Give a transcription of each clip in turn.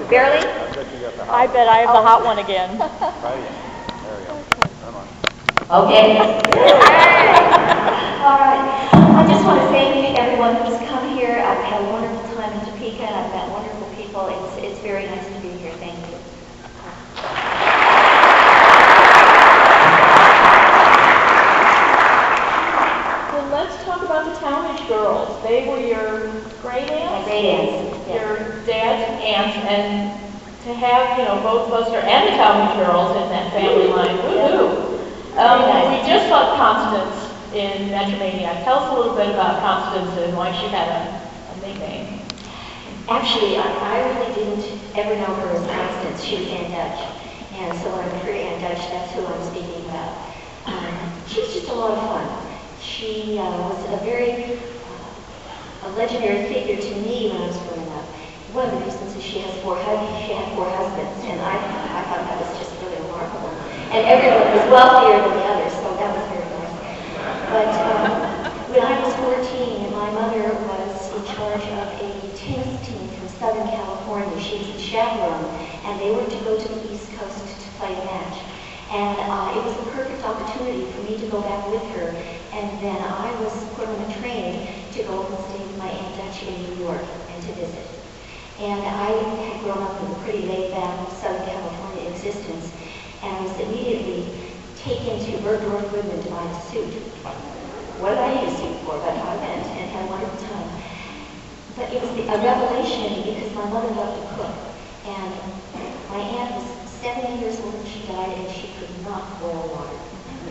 Barely? I bet I have the hot one again. There we go. Come on. Okay. All right. I just want to thank everyone who's come here. I've had a wonderful time in Topeka. I've met wonderful people. It's very nice to be here. Thank you. Well, let's talk about the Talmadge girls. They were your great aunts? My great aunts. Yes. Your dad's aunts, and to have, both Buster and the Talmadge girls in that family line. Woo-hoo! We just saw Constance in Metromania. Tell us a little bit about Constance and why she had a nickname. Actually, I really didn't ever know her as Constance. She was Aunt Dutch. And so when I heard Aunt Dutch, that's who I'm speaking about. She was just a lot of fun. She was a legendary figure to me when I was growing up. One of the reasons is she had four husbands, and I thought that was just really remarkable. And everyone was wealthier than the others, so that was very nice. But when I was 14, my mother was in charge of a tennis team from Southern California. She was the chaperone, and they were to go to the East Coast to play a match. And it was the perfect opportunity for me to go back with her. And then I was put on a train to go and stay with my Aunt Dutch in New York and to visit. And I had grown up in a pretty laid-back Southern California existence, and I was immediately taken to Bergdorf Goodman to buy a suit. What did I need a suit for? But I went and had a wonderful time. But it was a revelation because my mother loved to cook, and my aunt was 70 years old when she died, and she could not boil water.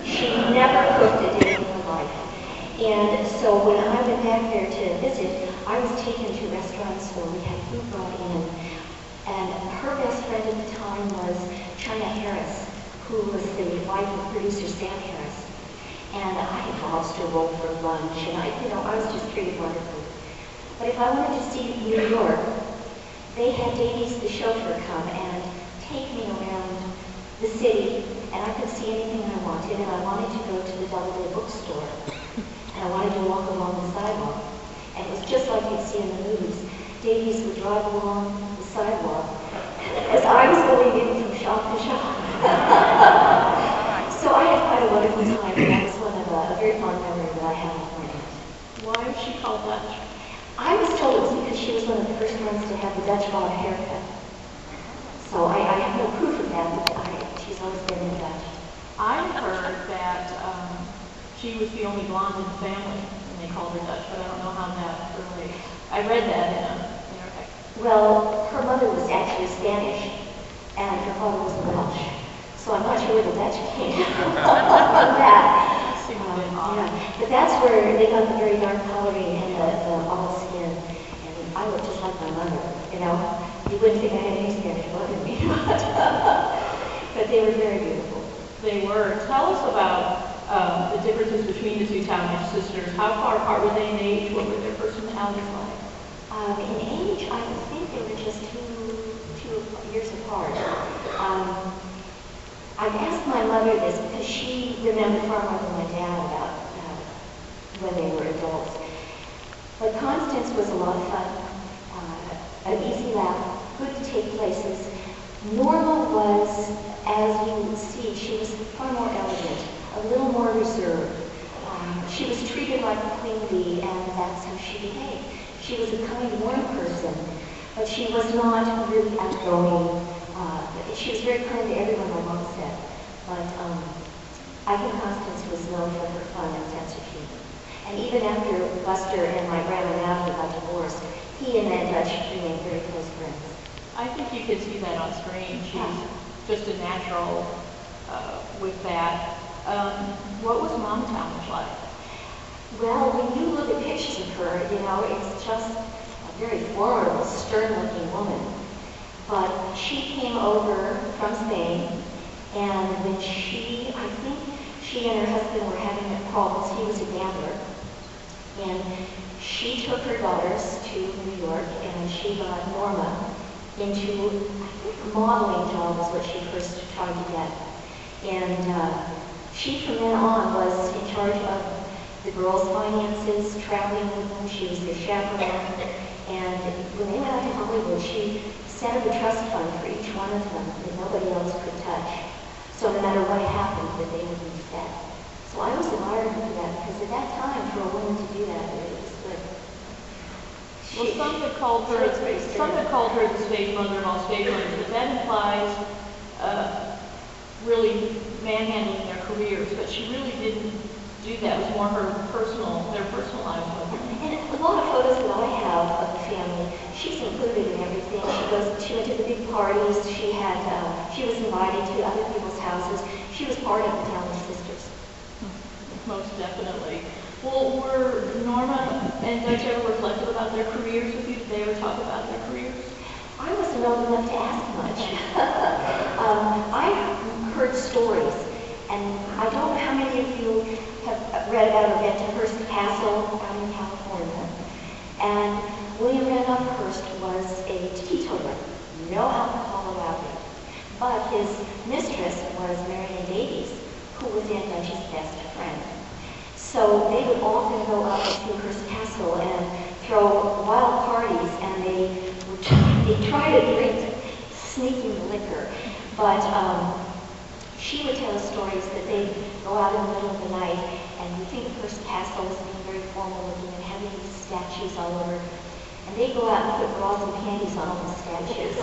She never cooked a day in her life. And so when I went back there to visit, I was taken to restaurants where we had food brought in. And her best friend at the time was China Harris, who was the wife of producer Sam Harris. And I had lobster roll for lunch, and I was just treated wonderfully. But if I wanted to see New York, they had Davies the chauffeur come and take me around the city, and I could see anything I wanted, and I wanted to go to the Doubleday bookstore, and I wanted to walk along the sidewalk. And it was just like you'd see in the movies. Davies would drive along the sidewalk as I was going in from shop to shop. So I had quite a wonderful time, and that was one of a very fond memory that I have of my aunt. Why was she called Dutch? I was told it was because she was one of the first ones to have the Dutch bob haircut. So I have no proof of that, but she's always been in Dutch. I heard that she was the only blonde in the family, and they called her Dutch, but I don't know how that relates. I read that in a text. Well, her mother was actually Spanish, and her father was Welsh. So I'm not sure where the Dutch came from that. But that's where they got the very dark coloring and the olive skin. And I looked just like my mother, You wouldn't think I had any Spanish blood in me. But they were very beautiful. They were. Tell us about the differences between the two Talmadge sisters. How far apart were they in age? What were their personalities like? In age, I think they were just two years apart. I've asked my mother this because she remembered far more than my dad about when they were adults. But Constance was a lot of fun, an easy laugh, good to take places. Norma was, as you would see, she was far more elegant, a little more reserved. She was treated like a queen bee, and that's how she behaved. She was a kind, warm person, but she was not really outgoing. She was very kind to everyone, my mom said. But I think Constance was known for her fun and sense of humor. And even after Buster and my grandma Natalie got divorced, he and Aunt Dutch remained very close friends. I think you could see that on screen. She's just a natural with that. What was Mom Talmadge like? Well, when you look at pictures of her, it's just a very formidable, stern-looking woman. But she came over from Spain, and when I think she and her husband were having problems. He was a gambler. And she took her daughters to New York, and she got Norma into, I think, a modeling job was what she first tried to get. And she, from then on, was in charge of the girls' finances, traveling with them. She was their chaperone. And when they went out to Hollywood, she set up a trust fund for each one of them that nobody else could touch. So no matter what happened, that they would be set. So I was admired for that, because at that time, for a woman to do that, it was good. Well, some have called her the stage mother-in-law, stage mother, but that implies really manhandling their careers. But she really didn't do that. It was more their personal lives with her. And a lot of photos that I have of the family, she's included in everything. She went to the big parties. She was invited to other people's houses. She was part of the Talmadge sisters. Most definitely. Well, were Norma and Dutch ever reflective about their careers with you? Did they ever talk about their careers? I wasn't old enough to ask much. I heard stories, and I don't know how many of you have read about or been to Hearst Castle out in California. And William Randolph Hearst was a teetotaler, no alcohol allowed him. But his mistress was Marion Davies, who was Aunt Dutch's best friend. So they would often go up to Hearst Castle and throw wild parties, and they try to drink sneaking liquor. But she would tell us stories that they'd go out in the middle of the night, and we think of Hearst Castle as being very formal looking and having these statues all over. And they'd go out and put bras and panties on all the statues.